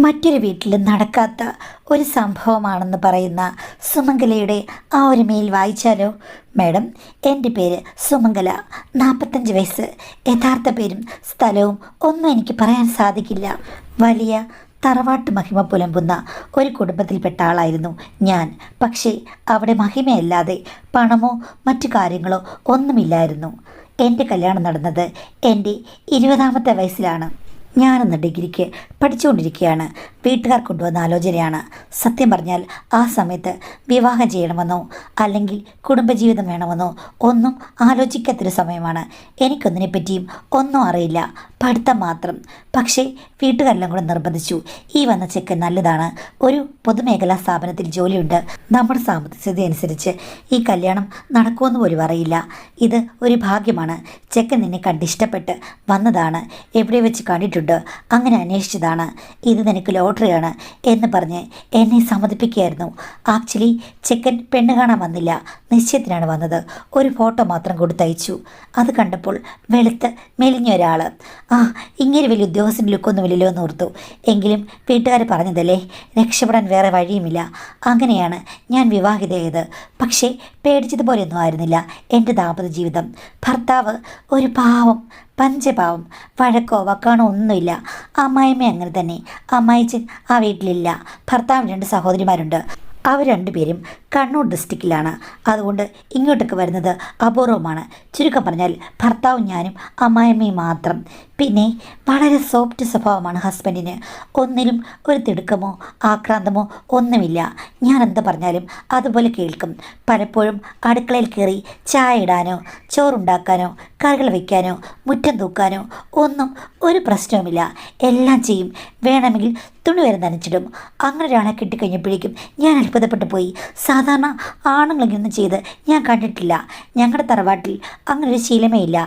മറ്റൊരു വീട്ടിൽ നടക്കാത്ത ഒരു സംഭവമാണെന്ന് പറയുന്ന സുമംഗലയുടെ ആ ഒരു മെയിൽ വായിച്ചാലോ? മാഡം, എൻ്റെ പേര് സുമംഗല, 45 വയസ്സ്. യഥാർത്ഥ പേരും സ്ഥലവും ഒന്നും എനിക്ക് പറയാൻ സാധിക്കില്ല. വലിയ തറവാട്ട് മഹിമ പുലമ്പുന്ന ഒരു കുടുംബത്തിൽപ്പെട്ട ആളായിരുന്നു ഞാൻ. പക്ഷേ അവിടെ മഹിമയല്ലാതെ പണമോ മറ്റു കാര്യങ്ങളോ ഒന്നുമില്ലായിരുന്നു. എൻ്റെ കല്യാണം നടന്നത് എൻ്റെ 20ാമത്തെ വയസ്സിലാണ്. ഞാനന്ന് ഡിഗ്രിക്ക് പഠിച്ചുകൊണ്ടിരിക്കുകയാണ്. വീട്ടുകാർ കൊണ്ടുവന്ന ആലോചനയാണ്. സത്യം പറഞ്ഞാൽ ആ സമയത്ത് വിവാഹം ചെയ്യണമെന്നോ അല്ലെങ്കിൽ കുടുംബജീവിതം വേണമെന്നോ ഒന്നും ആലോചിക്കാത്തൊരു സമയമാണ്. എനിക്കൊന്നിനെപ്പറ്റിയും ഒന്നും അറിയില്ല, പഠിത്തം മാത്രം. പക്ഷേ വീട്ടുകാരെല്ലാം കൂടെ നിർബന്ധിച്ചു. ഈ വന്ന ചെക്കൻ നല്ലതാണ്, ഒരു പൊതുമേഖലാ സ്ഥാപനത്തിൽ ജോലിയുണ്ട്, നമ്മുടെ സാമ്പത്തിക സ്ഥിതി അനുസരിച്ച് ഈ കല്യാണം നടക്കുമെന്ന് പോലും അറിയില്ല. ഇത് ഒരു ഭാഗ്യമാണ്. ചെക്കൻ നിന്നെ കണ്ടിഷ്ടപ്പെട്ട് വന്നതാണ്, എവിടെ വെച്ച് കണ്ടിട്ടുണ്ട്, അങ്ങനെ അന്വേഷിച്ചതാണ്, ഇത് നിനക്ക് ലോട്ടറിയാണ് എന്ന് പറഞ്ഞ് എന്നെ സമ്മതിപ്പിക്കുകയായിരുന്നു. ആക്ച്വലി ചെക്കൻ പെണ്ണ് കാണാൻ വന്നില്ല, നിശ്ചയത്തിനാണ് വന്നത്. ഒരു ഫോട്ടോ മാത്രം കൊടുത്തയച്ചു. അത് കണ്ടപ്പോൾ വെളുത്ത് മെലിഞ്ഞ ഒരാൾ. ഇങ്ങനെ വലിയ ഉദ്യോഗസ്ഥൻ്റെ ലുക്കൊന്നുമില്ലല്ലോ എന്ന് ഓർത്തു. എങ്കിലും വീട്ടുകാർ പറഞ്ഞതല്ലേ, രക്ഷപ്പെടാൻ വേറെ വഴിയുമില്ല. അങ്ങനെയാണ് ഞാൻ വിവാഹിതയായത്. പക്ഷേ പേടിച്ചതുപോലെയൊന്നും ആയിരുന്നില്ല എൻ്റെ ദാമ്പത്യ ജീവിതം. ഭർത്താവ് ഒരു പാവം, പഞ്ചപാവം. വഴക്കോ വക്കാണോ ഒന്നുമില്ല. അമ്മായിമ്മ അങ്ങനെ തന്നെ. അമ്മായിച്ചൻ ആ വീട്ടിലില്ല. ഭർത്താവിന് 2 സഹോദരിമാരുണ്ട്. അവർ രണ്ടുപേരും കണ്ണൂർ ഡിസ്ട്രിക്റ്റിലാണ്. അതുകൊണ്ട് ഇങ്ങോട്ടൊക്കെ വരുന്നത് അപൂർവമാണ്. ചുരുക്കം പറഞ്ഞാൽ ഭർത്താവും ഞാനും അമ്മായിമ്മയും മാത്രം. പിന്നെ വളരെ സോഫ്റ്റ് സ്വഭാവമാണ് ഹസ്ബൻഡിന്. ഒന്നിലും ഒരു തിടുക്കമോ ആക്രാന്തമോ ഒന്നുമില്ല. ഞാൻ എന്ത് പറഞ്ഞാലും അതുപോലെ കേൾക്കും. പലപ്പോഴും അടുക്കളയിൽ കയറി ചായ ഇടാനോ ചോറുണ്ടാക്കാനോ കറികൾ വയ്ക്കാനോ മുറ്റം തൂക്കാനോ ഒന്നും ഒരു പ്രശ്നവുമില്ല. എല്ലാം ചെയ്യും. വേണമെങ്കിൽ തുണി വരെ നനച്ചിടും. അങ്ങനെ ഒരാളെ കിട്ടിക്കഴിഞ്ഞപ്പോഴേക്കും ഞാൻ അത്ഭുതപ്പെട്ടു പോയി. സാധാരണ ആണുങ്ങളിങ്ങനൊന്നും ചെയ്ത് ഞാൻ കണ്ടിട്ടില്ല. ഞങ്ങളുടെ തറവാട്ടിൽ അങ്ങനൊരു ശീലമേ ഇല്ല.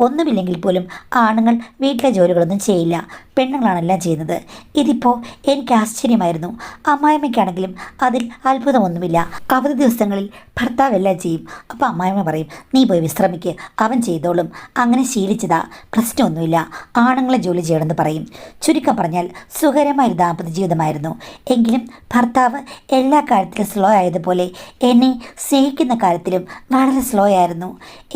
ഒന്നുമില്ലെങ്കിൽ പോലും ആണുങ്ങൾ വീട്ടിലെ ജോലികളൊന്നും ചെയ്യില്ല, പെണ്ണുങ്ങളാണെല്ലാം ചെയ്യുന്നത്. ഇതിപ്പോൾ എനിക്ക് ആശ്ചര്യമായിരുന്നു. അമ്മായിമ്മയ്ക്കാണെങ്കിലും അതിൽ അത്ഭുതമൊന്നുമില്ല. അവധി ദിവസങ്ങളിൽ ഭർത്താവ് എല്ലാം ചെയ്യും. അപ്പോൾ അമ്മായിമ്മ പറയും, നീ പോയി വിശ്രമിക്ക്, അവൻ ചെയ്തോളും, അങ്ങനെ ശീലിച്ചതാ, പ്രശ്നമൊന്നുമില്ല, ആണുങ്ങളെ ജോലി ചെയ്യണമെന്ന് പറയും. ചുരുക്കം പറഞ്ഞാൽ സുഖകരമായ ദാമ്പത്യ ജീവിതമായിരുന്നു. എങ്കിലും ഭർത്താവ് എല്ലാ കാര്യത്തിലും സ്ലോ ആയതുപോലെ എന്നെ സ്നേഹിക്കുന്ന കാര്യത്തിലും വളരെ സ്ലോ ആയിരുന്നു.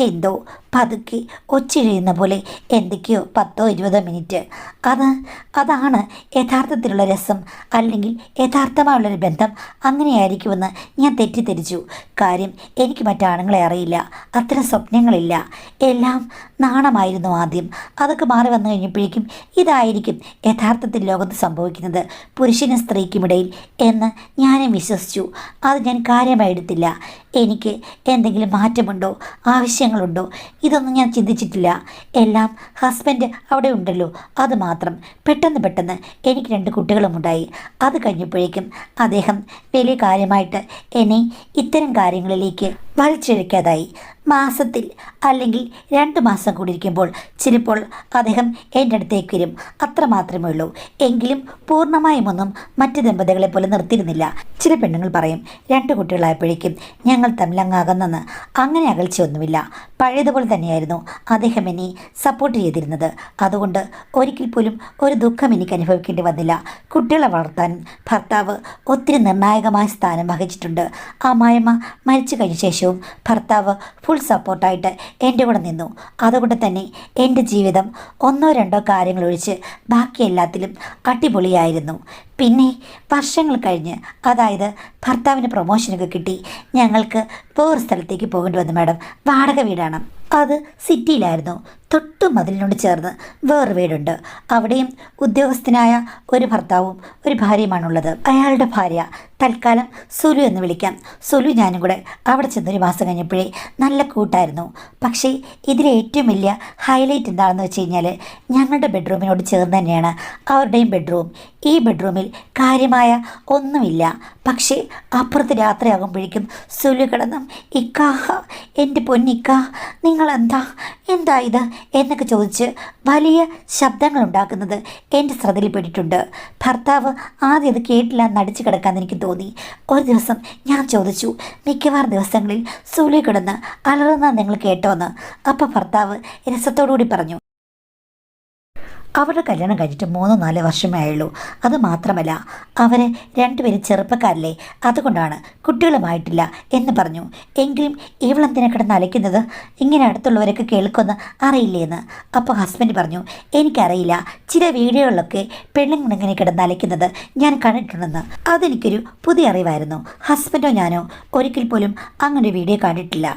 എന്തോ പതുക്കെ ഒച്ചിഴയുന്ന പോലെ എന്തൊക്കെയോ 10-20 മിനിറ്റ്. അതാണ് യഥാർത്ഥത്തിലുള്ള രസം, അല്ലെങ്കിൽ യഥാർത്ഥമായുള്ളൊരു ബന്ധം. അങ്ങനെയായിരിക്കുമെന്ന് ഞാൻ തെറ്റിദ്ധരിച്ചു. കാര്യം എനിക്ക് മറ്റാണുങ്ങളെ അറിയില്ല, അത്തരം സ്വപ്നങ്ങളില്ല. എല്ലാം നാണമായിരുന്നു ആദ്യം. അതൊക്കെ മാറി വന്നു കഴിഞ്ഞപ്പോഴേക്കും ഇതായിരിക്കും യഥാർത്ഥത്തിൽ ലോകത്ത് സംഭവിക്കുന്നത്, പുരുഷനും സ്ത്രീക്കുമിടയിൽ എന്ന് ഞാനും വിശ്വസിച്ചു. അത് ഞാൻ കാര്യമായി എടുത്തില്ല. എനിക്ക് എന്തെങ്കിലും മാറ്റമുണ്ടോ, ആവശ്യങ്ങളുണ്ടോ, ഇതൊന്നും ഞാൻ ചിന്തിച്ചിട്ടില്ല. എല്ലാം ഹസ്ബൻഡ് അവിടെ ഉണ്ടല്ലോ, അത് മാത്രം. പെട്ടെന്ന് എനിക്ക് 2 കുട്ടികളുമുണ്ടായി. അത് കഴിഞ്ഞപ്പോഴേക്കും അദ്ദേഹം വലിയ കാര്യമായിട്ട് എന്നെ ഇത്തരം കാര്യങ്ങളിലേക്ക് വലിച്ചിഴക്കാതായി. മാസത്തിൽ അല്ലെങ്കിൽ 2 മാസം കൂടി ഇരിക്കുമ്പോൾ ചിലപ്പോൾ അദ്ദേഹം എൻ്റെ അടുത്തേക്ക് വരും. അത്ര മാത്രമേ ഉള്ളൂ. എങ്കിലും പൂർണ്ണമായും ഒന്നും മറ്റ് ദമ്പതികളെ പോലെ നിർത്തിയിരുന്നില്ല. ചില പെണ്ണുങ്ങൾ പറയും 2 കുട്ടികളായപ്പോഴേക്കും ഞങ്ങൾ തമ്മിലങ്ങ് അകന്നെന്ന്. അങ്ങനെ അകൽച്ചയൊന്നുമില്ല. പഴയതുപോലെ തന്നെയായിരുന്നു അദ്ദേഹം എന്നെ സപ്പോർട്ട് ചെയ്തിരുന്നത്. അതുകൊണ്ട് ഒരിക്കൽ പോലും ഒരു ദുഃഖം എനിക്ക് അനുഭവിക്കേണ്ടി വന്നില്ല. കുട്ടികളെ വളർത്താൻ ഭർത്താവ് ഒത്തിരി നിർണായകമായ സ്ഥാനം വഹിച്ചിട്ടുണ്ട്. അമ്മായിമ്മ മരിച്ചു കഴിഞ്ഞ ശേഷവും ഭർത്താവ് ഫുൾ സപ്പോർട്ടായിട്ട് എൻ്റെ കൂടെ നിന്നു. അതുകൊണ്ട് തന്നെ എൻ്റെ ജീവിതം 1-2 കാര്യങ്ങൾ ഒഴിച്ച് ബാക്കി എല്ലാത്തിലും അടിപൊളിയായിരുന്നു. പിന്നെ വർഷങ്ങൾ കഴിഞ്ഞ്, അതായത് ഭർത്താവിന് പ്രൊമോഷനൊക്കെ കിട്ടി, ഞങ്ങൾക്ക് വേറെ സ്ഥലത്തേക്ക് പോകേണ്ടി വന്നു മാഡം. വാടക വീടാണ്. അത് സിറ്റിയിലായിരുന്നു. തൊട്ടു മതിലിനോട് ചേർന്ന് വേറെ വീടുണ്ട്. അവിടെയും ഉദ്യോഗസ്ഥനായ ഒരു ഭർത്താവും ഒരു ഭാര്യയുമാണുള്ളത്. അയാളുടെ ഭാര്യ തൽക്കാലം സുലു എന്ന് വിളിക്കാം. സുലു ഞാനും കൂടെ അവിടെ ചെന്നൊരു മാസം കഴിഞ്ഞപ്പോഴേ നല്ല കൂട്ടായിരുന്നു. പക്ഷേ ഇതിലെ ഏറ്റവും വലിയ ഹൈലൈറ്റ് എന്താണെന്ന് വെച്ച് കഴിഞ്ഞാൽ, ഞങ്ങളുടെ ബെഡ്റൂമിനോട് ചേർന്ന് തന്നെയാണ് അവരുടെയും ബെഡ്റൂം. ഈ ബെഡ്റൂമിൽ കാര്യമായ ഒന്നുമില്ല. പക്ഷേ അപ്പുറത്ത് രാത്രിയാകുമ്പോഴേക്കും സുലു കിടന്നും ഇക്കാ, എൻ്റെ പൊന്നിക്ക, നിങ്ങളെന്താ ഇത് എന്നൊക്കെ ചോദിച്ച് വലിയ ശബ്ദങ്ങൾ ഉണ്ടാക്കുന്നത് എൻ്റെ ശ്രദ്ധയിൽപ്പെട്ടിട്ടുണ്ട്. ഭർത്താവ് ആദ്യം അത് കേട്ടില്ല, നടിച്ചു കിടക്കാമെന്ന് എനിക്ക് തോന്നി. ഒരു ദിവസം ഞാൻ ചോദിച്ചു, മിക്കവാറും ദിവസങ്ങളിൽ സുലു കിടന്ന് അലറുന്ന നിങ്ങൾ കേട്ടോന്ന്. അപ്പോൾ ഭർത്താവ് രസത്തോടുകൂടി പറഞ്ഞു, അവരുടെ കല്യാണം കഴിഞ്ഞിട്ട് 3-4 വർഷമേ ആയുള്ളൂ. അത് മാത്രമല്ല അവർ രണ്ടുപേരും ചെറുപ്പക്കാരല്ലേ, അതുകൊണ്ടാണ് കുട്ടികളുമായിട്ടില്ല എന്ന് പറഞ്ഞു. എങ്കിലും ഇവളെന്തിനെ കിടന്ന് അലയ്ക്കുന്നത്, ഇങ്ങനെ അടുത്തുള്ളവരൊക്കെ കേൾക്കുമെന്ന് അറിയില്ലേന്ന്. അപ്പോൾ ഹസ്ബൻഡ് പറഞ്ഞു, എനിക്കറിയില്ല, ചില വീഡിയോകളിലൊക്കെ പെണ്ണുങ്ങളിങ്ങനെ കിടന്ന് അലയ്ക്കുന്നത് ഞാൻ കണ്ടിട്ടുണ്ടെന്ന്. അതെനിക്കൊരു പുതിയ അറിവായിരുന്നു. ഹസ്ബൻഡോ ഞാനോ ഒരിക്കൽ പോലും അങ്ങനെ വീഡിയോ കണ്ടിട്ടില്ല.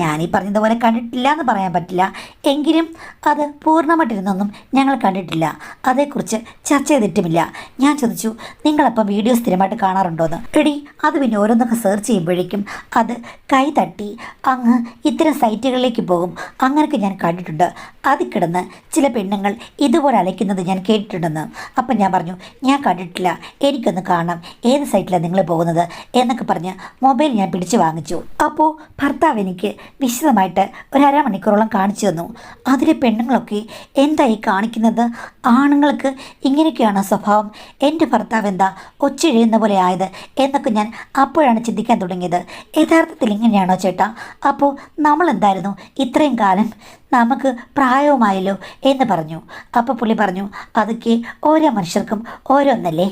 ഞാനീ പറഞ്ഞതുപോലെ കണ്ടിട്ടില്ല എന്ന് പറയാൻ പറ്റില്ല, എങ്കിലും അത് പൂർണ്ണമായിട്ടിരുന്നൊന്നും ഞങ്ങൾ കണ്ടിട്ടില്ല. അതേക്കുറിച്ച് ചർച്ച ചെയ്തിട്ടുമില്ല. ഞാൻ ചോദിച്ചു, നിങ്ങളപ്പം വീഡിയോ സ്ഥിരമായിട്ട് കാണാറുണ്ടോയെന്ന്. എടി, അത് പിന്നെ ഓരോന്നൊക്കെ സെർച്ച് ചെയ്യുമ്പോഴേക്കും അത് കൈ തട്ടി അങ്ങ് ഇത്തരം സൈറ്റുകളിലേക്ക് പോകും. അങ്ങനെയൊക്കെ ഞാൻ കണ്ടിട്ടുണ്ട്. അതിൽ കിടന്ന് ചില പെണ്ണുങ്ങൾ ഇതുപോലെ അലയ്ക്കുന്നത് ഞാൻ കേട്ടിട്ടുണ്ടെന്ന്. അപ്പം ഞാൻ പറഞ്ഞു, ഞാൻ കണ്ടിട്ടില്ല, എനിക്കൊന്ന് കാണാം, ഏത് സൈറ്റിലാണ് നിങ്ങൾ പോകുന്നത് എന്നൊക്കെ പറഞ്ഞ് മൊബൈൽ ഞാൻ പിടിച്ചു വാങ്ങിച്ചു. അപ്പോൾ ഭർത്താവ് എനിക്ക് വിശദമായിട്ട് ഒരു അരമണിക്കൂറോളം കാണിച്ചു തന്നു. അതിലെ പെണ്ണുങ്ങളൊക്കെ എന്തായി കാണിക്കുന്നത്, ആണുങ്ങൾക്ക് ഇങ്ങനെയൊക്കെയാണ് സ്വഭാവം, എൻ്റെ ഭർത്താവ് എന്താ ഒച്ചെഴുന്ന പോലെ ആയത് എന്നൊക്കെ ഞാൻ അപ്പോഴാണ് ചിന്തിക്കാൻ തുടങ്ങിയത്. യഥാർത്ഥത്തിൽ ഇങ്ങനെയാണോ ചേട്ടാ? അപ്പോൾ നമ്മളെന്തായിരുന്നു ഇത്രയും കാലം, നമുക്ക് പ്രായവുമായല്ലോ എന്ന് പറഞ്ഞു. അപ്പോൾ പുള്ളി പറഞ്ഞു, അതൊക്കെ ഓരോ മനുഷ്യർക്കും ഓരോന്നല്ലേ,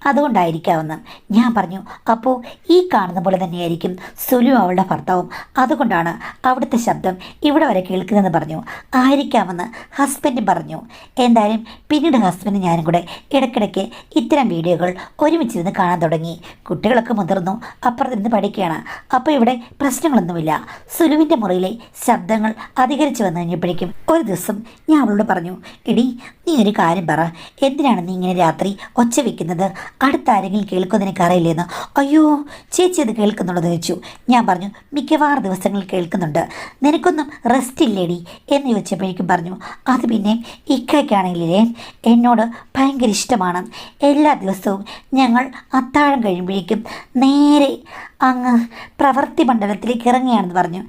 അതുകൊണ്ടായിരിക്കാമെന്ന്. ഞാൻ പറഞ്ഞു, അപ്പോൾ ഈ കാണുന്ന പോലെ തന്നെയായിരിക്കും സുലു അവളുടെ ഭർത്താവും, അതുകൊണ്ടാണ് അവിടുത്തെ ശബ്ദം ഇവിടെ വരെ കേൾക്കുന്നതെന്ന് പറഞ്ഞു. ആയിരിക്കാമെന്ന് ഹസ്ബൻഡ് പറഞ്ഞു. എന്തായാലും പിന്നീട് ഹസ്ബൻഡ് ഞാനും കൂടെ ഇടയ്ക്കിടയ്ക്ക് ഇത്തരം വീഡിയോകൾ ഒരുമിച്ചിരുന്ന് കാണാൻ തുടങ്ങി. കുട്ടികളൊക്കെ മുതിർന്നു, അപ്പുറത്തിരുന്ന് പഠിക്കുകയാണ്. അപ്പോൾ ഇവിടെ പ്രശ്നങ്ങളൊന്നുമില്ല. സുലുവിൻ്റെ മുറിയിലെ ശബ്ദങ്ങൾ അധികരിച്ചു വന്നു കഴിഞ്ഞപ്പോഴേക്കും ഒരു ദിവസം ഞാൻ അവളോട് പറഞ്ഞു, എടി, നീ ഒരു കാര്യം പറ, എന്തിനാണ് നീ ഇങ്ങനെ രാത്രി ഒച്ച വയ്ക്കുന്നത്? അടുത്ത ആരെങ്കിലും കേൾക്കുമെന്ന് എനിക്ക് അറിയില്ലെന്ന്. അയ്യോ ചേച്ചി, അത് കേൾക്കുന്നുണ്ടെന്ന് ചോദിച്ചു. ഞാൻ പറഞ്ഞു, മിക്കവാറും ദിവസങ്ങളിൽ കേൾക്കുന്നുണ്ട്, നിനക്കൊന്നും റെസ്റ്റ് ഇല്ലേടി എന്ന് ചോദിച്ചപ്പോഴേക്കും പറഞ്ഞു, അത് പിന്നെ ഇക്കയ്ക്കാണെങ്കിലേ എന്നോട് ഭയങ്കര ഇഷ്ടമാണ്. എല്ലാ ദിവസവും ഞങ്ങൾ അത്താഴം കഴിയുമ്പോഴേക്കും നേരെ അങ്ങ് പ്രവൃത്തി മണ്ഡലത്തിലേക്ക് ഇറങ്ങുകയാണെന്ന് പറഞ്ഞു.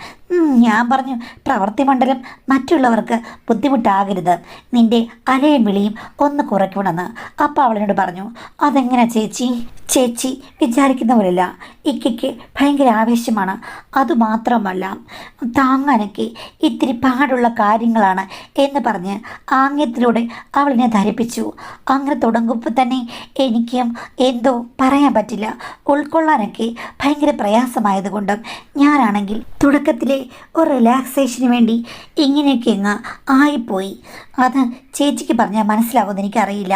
ഞാൻ പറഞ്ഞു, പ്രവൃത്തി മണ്ഡലം മറ്റുള്ളവർക്ക് ബുദ്ധിമുട്ടാകരുത്, നിൻ്റെ അലയും വിളിയും ഒന്ന് കുറയ്ക്കണമെന്ന്. അപ്പോൾ അവളോട് പറഞ്ഞു, അതെങ്ങനെ ചേച്ചി? ചേച്ചി വിചാരിക്കുന്ന പോലെയല്ല, ഇക്കയ്ക്ക് ഭയങ്കര ആവേശമാണ്. അതുമാത്രമല്ല, താങ്ങാനൊക്കെ ഇത്തിരി പാടുള്ള കാര്യങ്ങളാണ് എന്ന് പറഞ്ഞ് ആംഗ്യത്തിലൂടെ അവളിനെ ധരിപ്പിച്ചു. അങ്ങനെ തുടങ്ങുമ്പോൾ തന്നെ എനിക്കും എന്തോ പറയാൻ പറ്റില്ല, ഉൾക്കൊള്ളാനൊക്കെ ഭയങ്കര പ്രയാസമായതുകൊണ്ടും ഞാനാണെങ്കിൽ തുടക്കത്തിലെ ഒരു റിലാക്സേഷന് വേണ്ടി ഇങ്ങനെയൊക്കെ അങ്ങ് ആയിപ്പോയി. അത് ചേച്ചിക്ക് പറഞ്ഞാൽ മനസ്സിലാവുമെന്ന് എനിക്കറിയില്ല.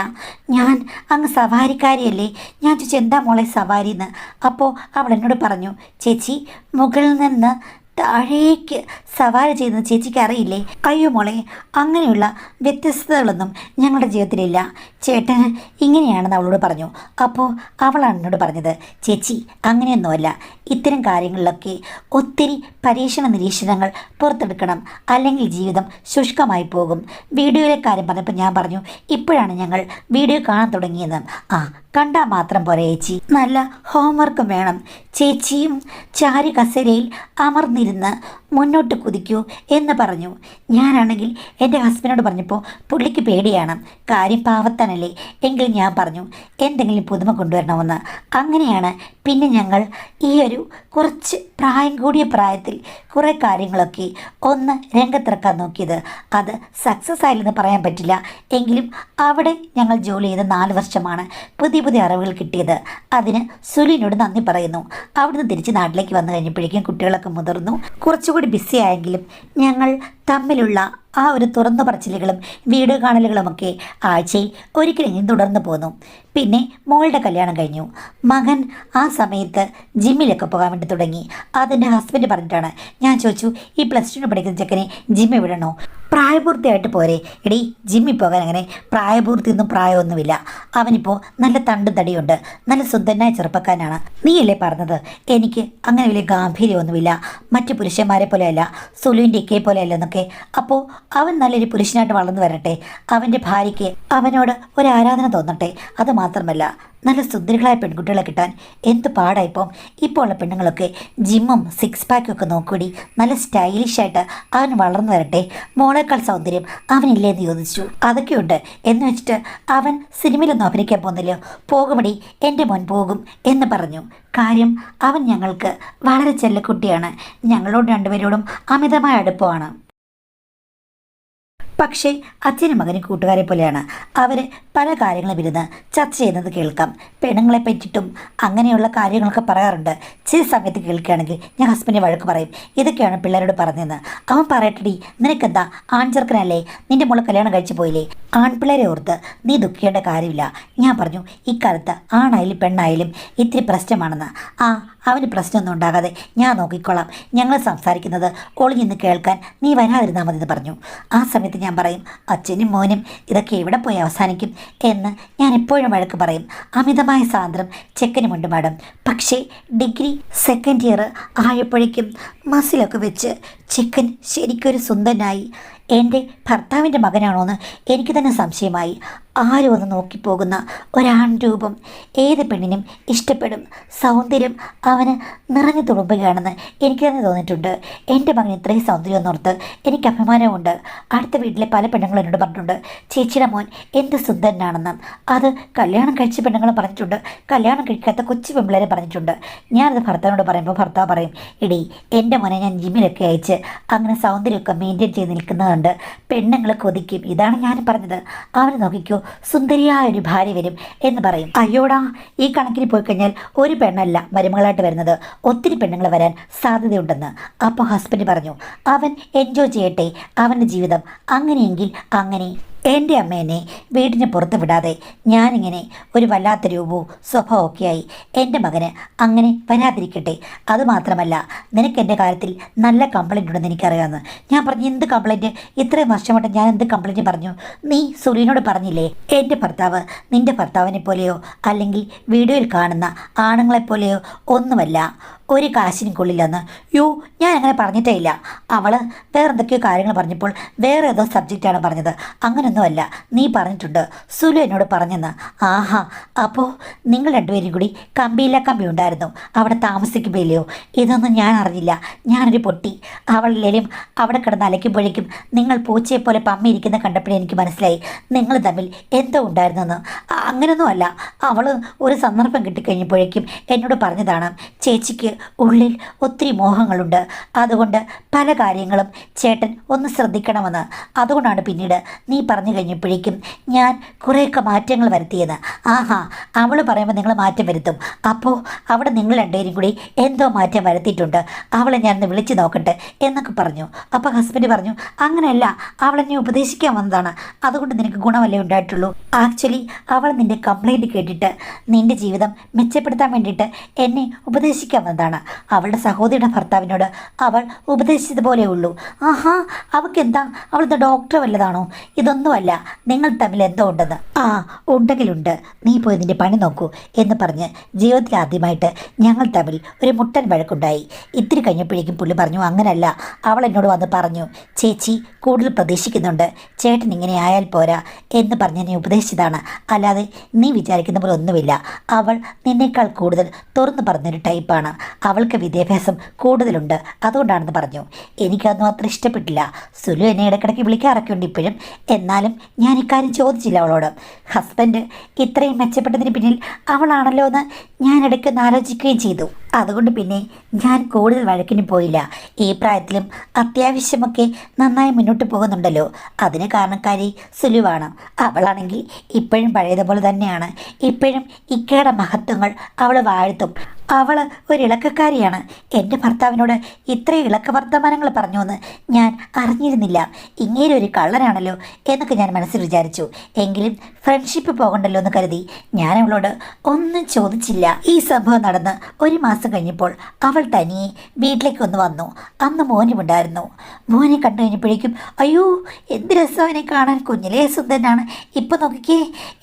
ഞാൻ അങ്ങ് സവാരിക്കാരിയല്ലേ. ഞാൻ ചോദിച്ചു, എന്താ മോളെ സവാരി എന്ന്. അപ്പോൾ അവൾ എന്നോട് പറഞ്ഞു, ചേച്ചി മുകളിൽ നിന്ന് താഴേക്ക് സവാരി ചെയ്യുന്നത് ചേച്ചിക്ക് അറിയില്ലേ? അയ്യോ മോളെ, അങ്ങനെയുള്ള വ്യത്യസ്തതകളൊന്നും ഞങ്ങളുടെ ജീവിതത്തിലില്ല, ചേട്ടന് ഇങ്ങനെയാണെന്ന് അവളോട് പറഞ്ഞു. അപ്പോൾ അവളാണ് എന്നോട് പറഞ്ഞത്, ചേച്ചി അങ്ങനെയൊന്നുമല്ല, ഇത്തരം കാര്യങ്ങളിലൊക്കെ ഒത്തിരി പരീക്ഷണ നിരീക്ഷണങ്ങൾ പുറത്തെടുക്കണം, അല്ലെങ്കിൽ ജീവിതം ശുഷ്കമായി പോകും. വീഡിയോയിലെ കാര്യം പറഞ്ഞപ്പോൾ ഞാൻ പറഞ്ഞു, ഇപ്പോഴാണ് ഞങ്ങൾ വീഡിയോ കാണാൻ തുടങ്ങിയെന്ന്. ആ, കണ്ടാൽ മാത്രം പോരെ ചേച്ചി, നല്ല ഹോംവർക്കും വേണം. ചേച്ചിയും ചാരി കസേരയിൽ അമർന്നിരുന്ന് മുന്നോട്ട് കുതിക്കൂ എന്ന് പറഞ്ഞു. ഞാനാണെങ്കിൽ എൻ്റെ ഹസ്ബൻഡിനോട് പറഞ്ഞപ്പോൾ പുള്ളിക്ക് പേടിയാണ്, കാര്യം പാവത്താനല്ലേ. എങ്കിലും ഞാൻ പറഞ്ഞു, എന്തെങ്കിലും പുതുമ കൊണ്ടുവരണമെന്ന്. അങ്ങനെയാണ് പിന്നെ ഞങ്ങൾ ഈ ഒരു കുറച്ച് പ്രായം കൂടിയ പ്രായത്തിൽ കുറേ കാര്യങ്ങളൊക്കെ ഒന്ന് രംഗത്തിറക്കാൻ നോക്കിയത്. അത് സക്സസ് ആയില്ലെന്ന് പറയാൻ പറ്റില്ല, എങ്കിലും അവിടെ ഞങ്ങൾ ജോലി ചെയ്ത് 4 വർഷമാണ് പുതിയ അറിവുകൾ കിട്ടിയത്. അതിന് സുലിനോട് നന്ദി പറയുന്നു. അവിടുന്ന് തിരിച്ച് നാട്ടിലേക്ക് വന്നു കഴിഞ്ഞപ്പോഴേക്കും കുട്ടികളൊക്കെ മുതിർന്നു, കുറച്ചുകൂടി ബിസി ആയെങ്കിലും ഞങ്ങൾ തമ്മിലുള്ള ആ ഒരു തുറന്നു പറച്ചിലുകളും വീഡിയോ കാണലുകളുമൊക്കെ ആഴ്ചയിൽ ഒരിക്കലെങ്കിലും തുടർന്നു പോന്നു. പിന്നെ മോളുടെ കല്യാണം കഴിഞ്ഞു. മകൻ ആ സമയത്ത് ജിമ്മിലൊക്കെ പോകാൻ വേണ്ടി തുടങ്ങി. അതെൻ്റെ ഹസ്ബൻഡ് പറഞ്ഞിട്ടാണ്. ഞാൻ ചോദിച്ചു, ഈ +2 പഠിക്കുന്ന ചെക്കനെ ജിമ്മിൽ വിടണോ? പ്രായപൂർത്തിയായിട്ട് പോരെ? എടീ, ജിമ്മിൽ പോകാൻ അങ്ങനെ പ്രായപൂർത്തിയൊന്നും പ്രായമൊന്നുമില്ല. അവനിപ്പോൾ നല്ല തണ്ടും തടിയുണ്ട്, നല്ല സുന്ദരനായ ചെറുപ്പക്കാരനാണ്. നീയല്ലേ പറഞ്ഞത് എനിക്ക് അങ്ങനെ വലിയ ഗാംഭീര്യമൊന്നുമില്ല, മറ്റു പുരുഷന്മാരെ പോലെയല്ല, സുലുവിൻ്റെ ഇക്കയെ പോലെയല്ല എന്നൊക്കെ. അപ്പോൾ അവൻ നല്ലൊരു പുരുഷനായിട്ട് വളർന്നു വരട്ടെ, അവൻ്റെ ഭാര്യയ്ക്ക് അവനോട് ഒരു ആരാധന തോന്നട്ടെ. അതുമാത്രമല്ല, നല്ല സുന്ദരികളായ പെൺകുട്ടികളെ കിട്ടാൻ എന്ത് പാടായിപ്പോൾ. ഇപ്പോൾ ഉള്ള പെണ്ണുങ്ങളൊക്കെ ജിമ്മും 6 പാക്കൊക്കെ നോക്കൂടി, നല്ല സ്റ്റൈലിഷായിട്ട് അവൻ വളർന്നു വരട്ടെ. മോളേക്കാൾ സൗന്ദര്യം അവനില്ലേന്ന് ചോദിച്ചു. അതൊക്കെയുണ്ട് എന്ന് വെച്ചിട്ട് അവൻ സിനിമയിലൊന്നും അഭിനയിക്കാൻ പോകുന്നില്ല. പോകുമടി എൻ്റെ മോൻ പോകും എന്ന് പറഞ്ഞു. കാര്യം അവൻ ഞങ്ങൾക്ക് വളരെ ചെല്ലക്കുട്ടിയാണ്, ഞങ്ങളോട് രണ്ടുപേരോടും അമിതമായ അടുപ്പമാണ്. പക്ഷേ അച്ഛനും മകനും കൂട്ടുകാരെ പോലെയാണ്. അവർ പല കാര്യങ്ങളും ഇരുന്ന് ചർച്ച ചെയ്യുന്നത് കേൾക്കാം. പെണ്ണുങ്ങളെ പറ്റിയിട്ടും അങ്ങനെയുള്ള കാര്യങ്ങളൊക്കെ പറയാറുണ്ട്. ചില സമയത്ത് കേൾക്കുകയാണെങ്കിൽ ഞാൻ ഹസ്ബൻഡിനെ വഴക്ക് പറയും, ഇതൊക്കെയാണ് പിള്ളേരോട് പറഞ്ഞതെന്ന്. അവൻ പറയട്ടടി, നിനക്കെന്താ ആൺചെറുക്കനല്ലേ, നിന്റെ മോളെ കല്യാണം കഴിച്ചു പോയില്ലേ, ആൺപിള്ളേരെ ഓർത്ത് നീ ദുഃഖിക്കേണ്ട കാര്യമില്ല. ഞാൻ പറഞ്ഞു, ഇക്കാലത്ത് ആണായാലും പെണ്ണായാലും ഇത്തിരി പ്രശ്നമാണെന്ന്. അവന് പ്രശ്നമൊന്നും ഉണ്ടാകാതെ ഞാൻ നോക്കിക്കോളാം, ഞങ്ങൾ സംസാരിക്കുന്നത് ഒളിഞ്ഞിന്ന് കേൾക്കാൻ നീ വരാതിരുന്നാൽ മതി എന്ന് പറഞ്ഞു. ആ സമയത്ത് ഞാൻ പറയും, അച്ഛനും മോനും ഇതൊക്കെ എവിടെ പോയി അവസാനിക്കും എന്ന് ഞാൻ എപ്പോഴും വഴക്ക് പറയും. അമിതമായ സ്വാതന്ത്ര്യം ചെക്കനുമുണ്ട് മാഡം. പക്ഷേ ഡിഗ്രി സെക്കൻഡ് ഇയർ ആയപ്പോഴേക്കും മസിലൊക്കെ വെച്ച് ചെക്കൻ ശരിക്കൊരു സുന്ദരനായി. എൻ്റെ ഭർത്താവിൻ്റെ മകനാണോയെന്ന് എനിക്ക് തന്നെ സംശയമായി. ആരും ഒന്ന് നോക്കിപ്പോകുന്ന ഒരാൺ രൂപം ഏത് പെണ്ണിനും ഇഷ്ടപ്പെടും. സൗന്ദര്യം അവന് നിറഞ്ഞു തുളുമ്പുകയാണെന്ന് എനിക്ക് തന്നെ തോന്നിയിട്ടുണ്ട്. എൻ്റെ മകൻ ഇത്രയും സൗന്ദര്യം എന്നോർത്ത് എനിക്ക് അഭിമാനമുണ്ട്. അടുത്ത വീട്ടിലെ പല പെണ്ണുങ്ങളും എന്നോട് പറഞ്ഞിട്ടുണ്ട്, ചേച്ചിയുടെ മോൻ എന്ത് സുന്ദരനാണെന്ന്. അത് കല്യാണം കഴിച്ച പെണ്ണുങ്ങൾ പറഞ്ഞിട്ടുണ്ട്, കല്യാണം കഴിക്കാത്ത കൊച്ചു പെൺപിള്ളേരെ പറഞ്ഞിട്ടുണ്ട്. ഞാനത് ഭർത്താവിനോട് പറയുമ്പോൾ ഭർത്താവ് പറയും, എടി എൻ്റെ മോനെ ഞാൻ ജിമ്മിലൊക്കെ അയച്ച് അങ്ങനെ സൗന്ദര്യമൊക്കെ മെയിൻറ്റെയിൻ ചെയ്ത് നിൽക്കുന്നതുകൊണ്ട് പെണ്ണുങ്ങൾ കൊതിക്കും. ഇതാണ് ഞാൻ പറഞ്ഞത്. അവന് നോക്കിക്കോ, സുന്ദരിയായ ഒരു ഭാര്യ വരും എന്ന് പറയും. അയ്യോടാ, ഈ കണക്കിന് പോയി കഴിഞ്ഞാൽ ഒരു പെണ്ണല്ല മരുമകളായിട്ട് വരുന്നത്, ഒത്തിരി പെണ്ണുങ്ങൾ വരാൻ സാധ്യതയുണ്ടെന്ന്. അപ്പോൾ ഹസ്ബൻഡ് പറഞ്ഞു, അവൻ എൻജോയ് ചെയ്യട്ടെ അവൻ്റെ ജീവിതം, അങ്ങനെയെങ്കിൽ അങ്ങനെ. എൻ്റെ അമ്മേനെ വീടിന് പുറത്ത് വിടാതെ ഞാനിങ്ങനെ ഒരു വല്ലാത്ത രൂപവും സ്വഭാവമൊക്കെ ആയി. എൻ്റെ മകന് അങ്ങനെ വരാതിരിക്കട്ടെ. അതുമാത്രമല്ല, നിനക്ക് എൻ്റെ കാര്യത്തിൽ നല്ല കംപ്ലൈൻറ്റ് ഉണ്ടെന്ന് എനിക്കറിയാമെന്ന്. ഞാൻ പറഞ്ഞു, എന്ത് കംപ്ലൈൻറ്റ്? ഇത്രയും വർഷമായിട്ട് ഞാൻ എന്ത് കംപ്ലൈൻറ്റ് പറഞ്ഞു? നീ സുലീനോട് പറഞ്ഞില്ലേ എൻ്റെ ഭർത്താവ് നിൻ്റെ ഭർത്താവിനെ പോലെയോ അല്ലെങ്കിൽ വീഡിയോയിൽ കാണുന്ന ആണുങ്ങളെപ്പോലെയോ ഒന്നുമല്ല, ഒരു കാശിനും കൊള്ളില്ലെന്ന്? ഞാൻ അങ്ങനെ പറഞ്ഞിട്ടേ ഇല്ല. അവൾ വേറെ എന്തൊക്കെയോ കാര്യങ്ങൾ പറഞ്ഞപ്പോൾ വേറെ ഏതോ സബ്ജക്റ്റാണ് പറഞ്ഞത്. അങ്ങനൊന്നുമല്ല, നീ പറഞ്ഞിട്ടുണ്ട്, സുലു എന്നോട് പറഞ്ഞെന്ന്. ആഹാ, അപ്പോൾ നിങ്ങൾ രണ്ടുപേരും കൂടി കമ്പിയില്ല കമ്പി ഉണ്ടായിരുന്നു അവിടെ താമസിക്കുമ്പോഴല്ലയോ? ഇതൊന്നും ഞാൻ അറിഞ്ഞില്ല. ഞാനൊരു പൊട്ടി. അവളിലേലും അവിടെ കിടന്ന് അലയ്ക്കുമ്പോഴേക്കും നിങ്ങൾ പൂച്ചയെപ്പോലെ പമ്മിയിരിക്കുന്ന കണ്ടപ്പോഴേ എനിക്ക് മനസ്സിലായി നിങ്ങൾ തമ്മിൽ എന്തോ ഉണ്ടായിരുന്നെന്ന്. അങ്ങനെയൊന്നുമല്ല, അവൾ ഒരു സന്ദർഭം കിട്ടിക്കഴിഞ്ഞപ്പോഴേക്കും എന്നോട് പറഞ്ഞതാണ്, ചേച്ചിക്ക് ഉള്ളിൽ ഒത്തിരി മോഹങ്ങളുണ്ട്, അതുകൊണ്ട് പല കാര്യങ്ങളും ചേട്ടൻ ഒന്ന് ശ്രദ്ധിക്കണമെന്ന്. അതുകൊണ്ടാണ് പിന്നീട് നീ പറഞ്ഞു കഴിഞ്ഞപ്പോഴേക്കും ഞാൻ കുറേയൊക്കെ മാറ്റങ്ങൾ വരുത്തിയത്. ആഹാ, അവൾ പറയുമ്പോൾ നിങ്ങൾ മാറ്റം വരുത്തും. അപ്പോൾ അവിടെ നിങ്ങൾ രണ്ടുപേരും കൂടി എന്തോ മാറ്റം വരുത്തിയിട്ടുണ്ട്, അവളെ ഞാനൊന്ന് വിളിച്ച് നോക്കട്ടെ എന്നൊക്കെ പറഞ്ഞു. അപ്പോൾ ഹസ്ബൻഡ് പറഞ്ഞു, അങ്ങനെയല്ല, അവളെന്നെ ഉപദേശിക്കാൻ വന്നതാണ്, അതുകൊണ്ട് നിനക്ക് ഗുണമല്ലേ ഉണ്ടായിട്ടുള്ളൂ. ആക്ച്വലി അവൾ നിൻ്റെ കംപ്ലൈൻറ്റ് കേട്ടിട്ട് നിൻ്റെ ജീവിതം മെച്ചപ്പെടുത്താൻ വേണ്ടിയിട്ട് എന്നെ ഉപദേശിക്കാൻ വന്നതാണ്. അവളുടെ സഹോദരിയുടെ ഭർത്താവിനോട് അവൾ ഉപദേശിച്ചതുപോലെ ഉള്ളൂ. ആഹാ, അവൾക്കെന്താ, അവളെന്താ ഡോക്ടർ വല്ലതാണോ? ഇതൊന്നുമല്ല, നിങ്ങൾ തമ്മിൽ എന്തോ ഉണ്ടെന്ന്. ഉണ്ടെങ്കിലുണ്ട്, നീ പോയി നിൻ്റെ പണി നോക്കൂ എന്ന് പറഞ്ഞ് ജീവിതത്തിൽ ആദ്യമായിട്ട് ഞങ്ങൾ തമ്മിൽ ഒരു മുട്ടൻ വഴക്കുണ്ടായി. ഇത്തിരി കഴിഞ്ഞപ്പോഴേക്കും പുള്ളി പറഞ്ഞു, അങ്ങനല്ല, അവൾ എന്നോട് വന്ന് പറഞ്ഞു, ചേച്ചി കൂടുതൽ പ്രതീക്ഷിക്കുന്നുണ്ട്, ചേട്ടൻ ഇങ്ങനെ ആയാൽ പോരാ എന്ന് പറഞ്ഞ് എന്നെ ഉപദേശിച്ചതാണ്, അല്ലാതെ നീ വിചാരിക്കുന്ന പോലെ ഒന്നുമില്ല. അവൾ നിന്നേക്കാൾ കൂടുതൽ തുറന്നു പറഞ്ഞൊരു ടൈപ്പാണ്, അവൾക്ക് വിദ്യാഭ്യാസം കൂടുതലുണ്ട്, അതുകൊണ്ടാണെന്ന് പറഞ്ഞു. എനിക്കതൊന്നും അത്ര ഇഷ്ടപ്പെട്ടില്ല. സുലു എന്നെ ഇടയ്ക്കിടയ്ക്ക് വിളിക്കാറൊക്കെ ഉണ്ട് ഇപ്പോഴും. എന്നാലും ഞാൻ ഇക്കാര്യം ചോദിച്ചില്ല അവളോട്. ഹസ്ബൻഡ് ഇത്രയും മെച്ചപ്പെട്ടതിന് പിന്നിൽ അവളാണല്ലോ എന്ന് ഞാൻ ഇടയ്ക്കൊന്ന് ആലോചിക്കുകയും ചെയ്തു. അതുകൊണ്ട് പിന്നെ ഞാൻ കൂടുതൽ വഴക്കിന് പോയില്ല. ഈ പ്രായത്തിലും അത്യാവശ്യമൊക്കെ നന്നായി മുന്നോട്ട് പോകുന്നുണ്ടല്ലോ, അതിന് കാരണക്കാരി സുലുവാണ്. അവളാണെങ്കിൽ ഇപ്പോഴും പഴയതുപോലെ തന്നെയാണ്. ഇപ്പോഴും ഇക്കയുടെ മഹത്വങ്ങൾ അവൾ വാഴ്ത്തും. അവൾ ഒരു ഇളക്കക്കാരിയാണ്. എൻ്റെ ഭർത്താവിനോട് ഇത്രയും ഇളക്ക വർത്തമാനങ്ങൾ പറഞ്ഞു എന്ന് ഞാൻ അറിഞ്ഞിരുന്നില്ല. ഇങ്ങേരും ഒരു കള്ളനാണല്ലോ എന്നൊക്കെ ഞാൻ മനസ്സിൽ വിചാരിച്ചു. എങ്കിലും ഫ്രണ്ട്ഷിപ്പ് പോകണ്ടല്ലോ എന്ന് കരുതി ഞാൻ അവളോട് ഒന്നും ചോദിച്ചില്ല. ഈ സംഭവം നടന്ന് ഒരു മാസം കഴിഞ്ഞപ്പോൾ അവൾ തനിയെ വീട്ടിലേക്ക് ഒന്ന് വന്നു. അന്ന് മോനുമുണ്ടായിരുന്നു. മോനെ കണ്ടു കഴിഞ്ഞപ്പോഴേക്കും, അയ്യോ എന്ത് രസം അവനെ കാണാൻ, കുഞ്ഞിലേ സുന്ദരനാണ്, ഇപ്പം നോക്കിക്കേ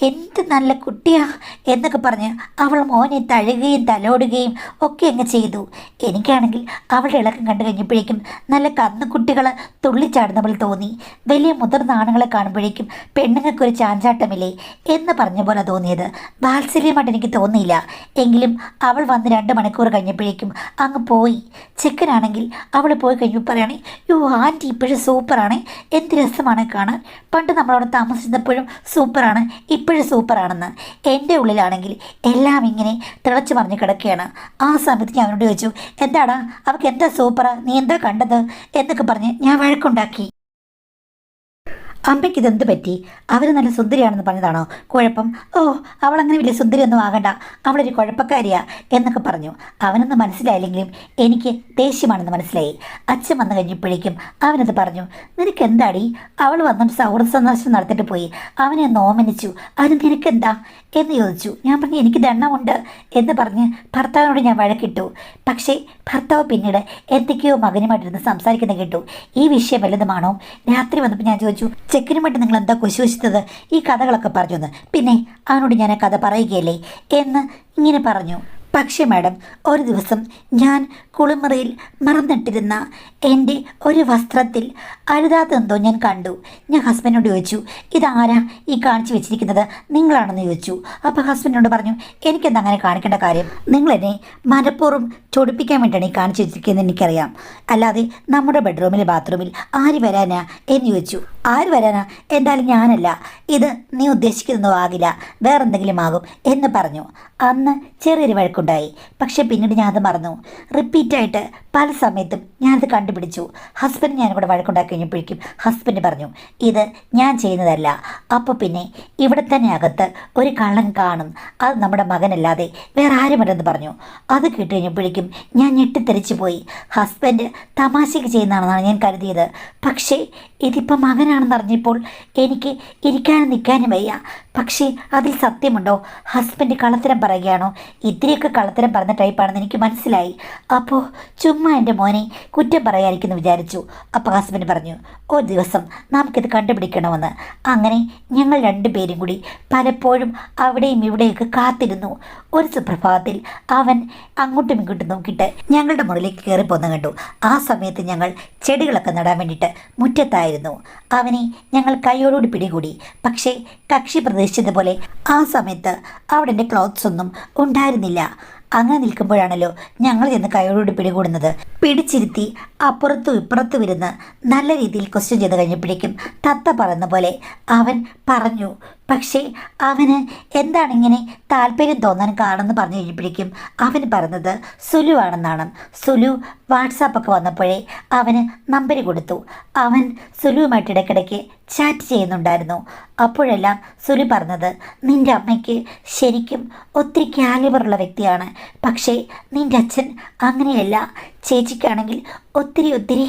എന്ത് നല്ല കുട്ടിയാ എന്നൊക്കെ പറഞ്ഞ് അവൾ മോനെ തഴുകുകയും തലോടുകയും ഒക്കെ അങ്ങ് ചെയ്തു. എനിക്കാണെങ്കിൽ അവളുടെ ഇളക്കം കണ്ടു കഴിഞ്ഞപ്പോഴേക്കും നല്ല കന്നുകുട്ടികൾ തുള്ളിച്ചാടുന്ന പോലെ തോന്നി. വലിയ മുതിർന്ന ആണുങ്ങളെ കാണുമ്പോഴേക്കും പെണ്ണുങ്ങൾക്കൊരു ചാഞ്ചാട്ടമില്ലേ എന്ന് പറഞ്ഞ പോലെ തോന്നിയത്. വാത്സല്യമായിട്ട് എനിക്ക് തോന്നിയില്ല. എങ്കിലും അവൾ വന്ന് 2 മണിക്കൂർ കഴിഞ്ഞപ്പോഴേക്കും അങ്ങ് പോയി. ചെക്കനാണെങ്കിൽ അവൾ പോയി കഴിഞ്ഞു പറയുകയാണെ, യോ ആൻറ്റി ഇപ്പോഴും സൂപ്പറാണ്, എന്ത് രസമാണ് കാണാൻ, പണ്ട് നമ്മളവിടെ താമസിച്ചപ്പോഴും സൂപ്പറാണ്, ഇപ്പോഴും സൂപ്പറാണെന്ന്. എൻ്റെ ഉള്ളിലാണെങ്കിൽ എല്ലാം ഇങ്ങനെ തിളച്ചു മറിഞ്ഞ് കിടക്കുകയാണ്. ആ സമയത്ത് ഞാൻ അവനോട് ചോദിച്ചു, എന്താടാ അവൾക്ക് എന്താ സൂപ്പറാ, നീ എന്താ കണ്ടത് എന്നൊക്കെ പറഞ്ഞ് ഞാൻ വഴക്കുണ്ടാക്കി. അമ്മയ്ക്ക് ഇതെന്ത് പറ്റി? അവർ നല്ല സുന്ദരിയാണെന്ന് പറഞ്ഞതാണോ കുഴപ്പം? ഓ, അവളങ്ങനെ വലിയ സുന്ദരിയൊന്നും ആകണ്ട, അവളൊരു കുഴപ്പക്കാരിയാ എന്നൊക്കെ പറഞ്ഞു. അവനൊന്നും മനസ്സിലായില്ലെങ്കിലും എനിക്ക് ദേഷ്യമാണെന്ന് മനസ്സിലായി. അച്ഛൻ വന്നു കഴിഞ്ഞപ്പോഴേക്കും അവനത് പറഞ്ഞു. നിനക്ക് എന്താടി? അവൾ വന്നിട്ട് സൗഹൃദ സന്ദർശനം നടത്തിയിട്ട് പോയി, അവനെ ഒന്ന് ഓമനിച്ചു, അത് നിനക്കെന്താ എന്ന് ചോദിച്ചു. ഞാൻ പറഞ്ഞു എനിക്ക് ദണ്ണമുണ്ട് എന്ന് പറഞ്ഞ് ഭർത്താവിനോട് ഞാൻ വഴക്കിട്ടു. പക്ഷേ ഭർത്താവ് പിന്നീട് എന്തൊക്കെയോ മകനുമായിട്ടിരുന്ന് സംസാരിക്കുന്ന കേട്ടു. ഈ വിഷയം വലുതുമാണോ? രാത്രി വന്നപ്പോൾ ഞാൻ ചോദിച്ചു, ചെക്കനുമായിട്ട് നിങ്ങൾ എന്താ കുശുവശിച്ചത്? ഈ കഥകളൊക്കെ പറഞ്ഞു എന്ന്. പിന്നെ അവനോട് ഞാൻ ആ കഥ പറയുകയല്ലേ എന്ന് ഇങ്ങനെ പറഞ്ഞു. പക്ഷേ മാഡം, ഒരു ദിവസം ഞാൻ കുളിമുറിയിൽ മറന്നിട്ടിരുന്ന എൻ്റെ ഒരു വസ്ത്രത്തിൽ അഴുതാത്തെന്തോ ഞാൻ കണ്ടു. ഞാൻ ഹസ്ബൻഡിനോട് ചോദിച്ചു, ഇതാരാ ഈ കാണിച്ചു വെച്ചിരിക്കുന്നത്? നിങ്ങളാണെന്ന് ചോദിച്ചു. അപ്പോൾ ഹസ്ബൻഡിനോട് പറഞ്ഞു, എനിക്കെന്താ അങ്ങനെ കാണിക്കേണ്ട കാര്യം? നിങ്ങളെന്നെ മനഃപൂർവ്വം ചൊടിപ്പിക്കാൻ വേണ്ടിയാണ് ഈ കാണിച്ചു വെച്ചിരിക്കുന്നത് എനിക്കറിയാം, അല്ലാതെ നമ്മുടെ ബെഡ്റൂമിൽ ബാത്റൂമിൽ ആര് വരാനാ എന്ന് ചോദിച്ചു. ആര് വരാനാ? എന്തായാലും ഞാനല്ല, ഇത് നീ ഉദ്ദേശിക്കുന്നതോ ആകില്ല, വേറെന്തെങ്കിലും ആകും എന്ന് പറഞ്ഞു. അന്ന് ചെറിയൊരു വഴക്കുണ്ടായി. പക്ഷേ പിന്നീട് ഞാനത് മറന്നു. റിപ്പീറ്റായിട്ട് പല സമയത്തും ഞാനത് കണ്ടുപിടിച്ചു. ഹസ്ബൻഡ് ഞാനും കൂടെ വഴക്കുണ്ടാക്കി കഴിഞ്ഞപ്പോഴേക്കും ഹസ്ബൻഡ് പറഞ്ഞു, ഇത് ഞാൻ ചെയ്യുന്നതല്ല. അപ്പോൾ പിന്നെ ഇവിടെ തന്നെ അകത്ത് ഒരു കള്ളൻ കാണും, അത് നമ്മുടെ മകനല്ലാതെ വേറെ ആരുമല്ലെന്ന് പറഞ്ഞു. അത് കേട്ട് കഴിഞ്ഞപ്പോഴേക്കും ഞാൻ ഞെട്ടിത്തെറിച്ചു പോയി. ഹസ്ബൻഡ് തമാശയ്ക്ക് ചെയ്യുന്നതാണെന്നാണ് ഞാൻ കരുതിയത്. പക്ഷേ ഇതിപ്പോൾ മകനാണെന്ന് അറിഞ്ഞപ്പോൾ എനിക്ക് ഇരിക്കാനും നിൽക്കാനും വയ്യ. പക്ഷേ അതിൽ സത്യമുണ്ടോ? ഹസ്ബൻഡ് കള്ളത്തരം പറയുകയാണോ? ഇത്തിരിയൊക്കെ കള്ളത്തരം പറഞ്ഞ ടൈപ്പാണെന്ന് എനിക്ക് മനസ്സിലായി. അപ്പോൾ ചുമ്മാ എൻ്റെ മോനെ കുറ്റം പറയാതിരിക്കുന്നു വിചാരിച്ചു. അപ്പോൾ ഹസ്ബൻഡ് പറഞ്ഞു, ഒരു ദിവസം നമുക്കിത് കണ്ടുപിടിക്കണമെന്ന്. അങ്ങനെ ഞങ്ങൾ രണ്ടുപേരും കൂടി പലപ്പോഴും അവിടെയും ഇവിടെയൊക്കെ കാത്തിരുന്നു. ഒരു സുപ്രഭാതത്തിൽ അവൻ അങ്ങോട്ടും ഇങ്ങോട്ടും നോക്കിയിട്ട് ഞങ്ങളുടെ മുറിലേക്ക് കയറിപ്പോന്ന് കണ്ടു. ആ സമയത്ത് ഞങ്ങൾ ചെടികളൊക്കെ നടാൻ വേണ്ടിയിട്ട് മുറ്റത്തായിരുന്നു. അവനെ ഞങ്ങൾ കൈയോടുകൂടി പിടികൂടി. പക്ഷേ കക്ഷി പ്രതീക്ഷിച്ചതുപോലെ ആ സമയത്ത് അവിടെ എൻ്റെ ക്ലോത്ത്സ് ഒന്നും ഉണ്ടായിരുന്നില്ല. അങ്ങനെ നിൽക്കുമ്പോഴാണല്ലോ ഞങ്ങൾ ചെന്ന് കൈയോടുകൂടി പിടികൂടുന്നത്. പിടിച്ചിരുത്തി അപ്പുറത്തും ഇപ്പുറത്തും ഇരുന്ന് നല്ല രീതിയിൽ ക്വസ്റ്റ്യൻ ചെയ്ത് കഴിഞ്ഞപ്പോഴേക്കും തത്ത പറയുന്ന പോലെ അവൻ പറഞ്ഞു. പക്ഷേ അവന് എന്താണ് ഇങ്ങനെ താല്പര്യം തോന്നാൻ കാണുമെന്ന് പറഞ്ഞു കഴിഞ്ഞപ്പോഴേക്കും അവന് പറഞ്ഞത് സുലു ആണെന്നാണ്. സുലു വാട്സാപ്പൊക്കെ വന്നപ്പോഴേ അവന് നമ്പർ കൊടുത്തു. അവൻ സുലുവുമായിട്ട് ഇടയ്ക്കിടയ്ക്ക് ചാറ്റ് ചെയ്യുന്നുണ്ടായിരുന്നു. അപ്പോഴെല്ലാം സുലു പറഞ്ഞത്, നിൻ്റെ അമ്മയ്ക്ക് ശരിക്കും ഒത്തിരി കാലിബറുള്ള വ്യക്തിയാണ്, പക്ഷേ നിൻ്റെ അച്ഛൻ അങ്ങനെയല്ല. ചേച്ചിക്കാണെങ്കിൽ ഒത്തിരി